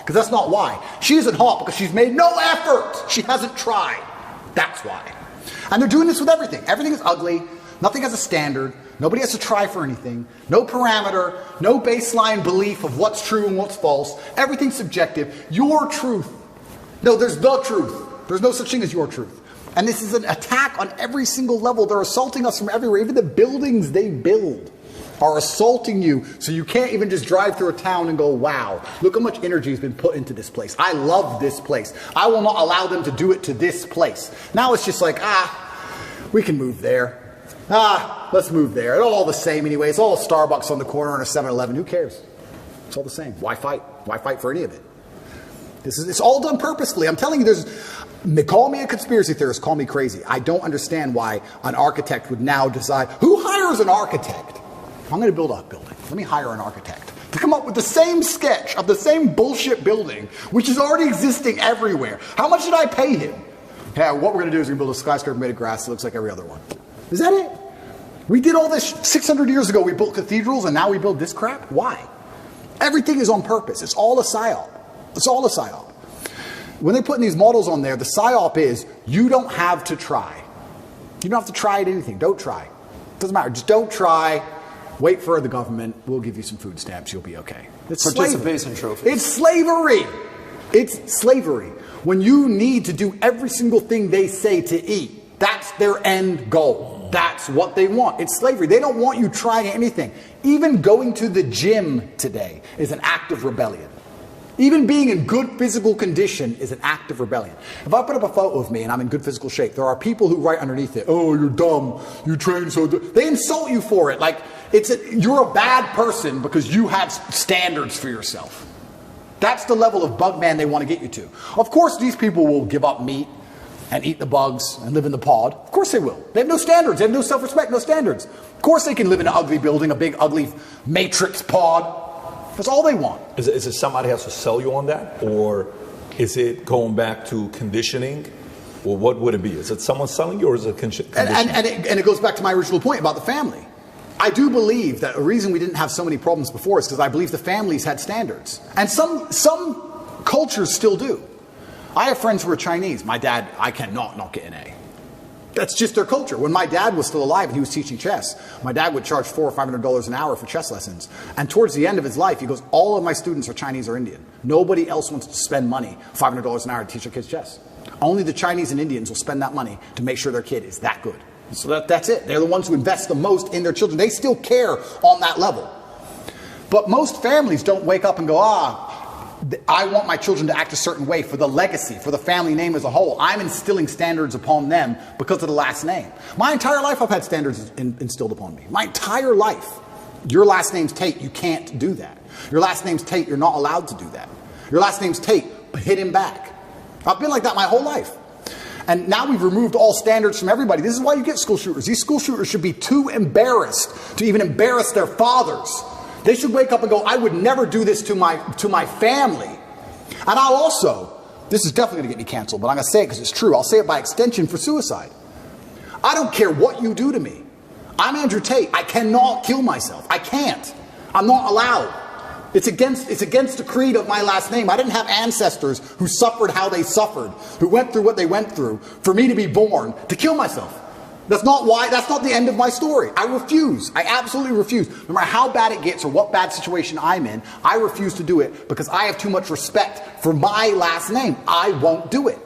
because that's not why. She isn't hot because she's made no effort. She hasn't tried. That's why. And they're doing this with everything. Everything is ugly. Nothing has a standard. Nobody has to try for anything. No parameter. No baseline belief of what's true and what's false. Everything's subjective. Your truth. No, there's the truth. There's no such thing as your truth. And this is an attack on every single level. They're assaulting us from everywhere. Even the buildings they build are assaulting you, so you can't even just drive through a town and go, wow, look how much energy has been put into this place. I love this place. I will not allow them to do it to this place. Now it's just like, we can move there. Let's move there. It's all the same anyway. It's all a Starbucks on the corner and a 7-Eleven. Who cares? It's all the same. Why fight? Why fight for any of it? It's all done purposefully. I'm telling you, call me a conspiracy theorist, call me crazy. I don't understand why an architect would now decide, who hires an architect? I'm going to build a building. Let me hire an architect to come up with the same sketch of the same bullshit building, which is already existing everywhere. How much did I pay him? Yeah, what we're going to do is we're going to build a skyscraper made of grass that looks like every other one. Is that it? We did all this 600 years ago. We built cathedrals and now we build this crap? Why? Everything is on purpose. It's all a psyop. It's all a psyop. When they put these models on there, the psyop is you don't have to try. You don't have to try at anything. Don't try. Doesn't matter. Just don't try. Wait for the government. We'll give you some food stamps. You'll be okay. It's participation trophy. It's slavery. It's slavery. When you need to do every single thing they say to eat, that's their end goal. That's what they want. It's slavery. They don't want you trying anything. Even going to the gym today is an act of rebellion. Even being in good physical condition is an act of rebellion. If I put up a photo of me and I'm in good physical shape, there are people who write underneath it, oh, you're dumb, you train so They insult you for it. Like, you're a bad person because you have standards for yourself. That's the level of bugman they want to get you to. Of course, these people will give up meat and eat the bugs and live in the pod. Of course they will. They have no standards. They have no self-respect, no standards. Of course they can live in an ugly building, a big, ugly matrix pod. That's all they want. Is it somebody has to sell you on that? Or is it going back to conditioning? Or what would it be? Is it someone selling you or is it conditioning? And it goes back to my original point about the family. I do believe that a reason we didn't have so many problems before is because I believe the families had standards. And some cultures still do. I have friends who are Chinese. My dad, I cannot not get an A. That's just their culture. When my dad was still alive and he was teaching chess, my dad would charge $400 or $500 an hour for chess lessons. And towards the end of his life, he goes, all of my students are Chinese or Indian. Nobody else wants to spend money, $500 an hour to teach their kids chess. Only the Chinese and Indians will spend that money to make sure their kid is that good. So that's it. They're the ones who invest the most in their children. They still care on that level. But most families don't wake up and go, I want my children to act a certain way for the legacy, for the family name as a whole. I'm instilling standards upon them because of the last name. My entire life I've had standards instilled upon me. My entire life. Your last name's Tate, you can't do that. Your last name's Tate, you're not allowed to do that. Your last name's Tate, hit him back. I've been like that my whole life. And now we've removed all standards from everybody. This is why you get school shooters. These school shooters should be too embarrassed to even embarrass their fathers. They should wake up and go, I would never do this to my family. And I'll also, this is definitely going to get me canceled, but I'm going to say it because it's true. I'll say it by extension for suicide. I don't care what you do to me. I'm Andrew Tate. I cannot kill myself. I can't. I'm not allowed. It's against the creed of my last name. I didn't have ancestors who suffered how they suffered, who went through what they went through, for me to be born to kill myself. That's not the end of my story. I refuse. I absolutely refuse. No matter how bad it gets or what bad situation I'm in, I refuse to do it because I have too much respect for my last name. I won't do it.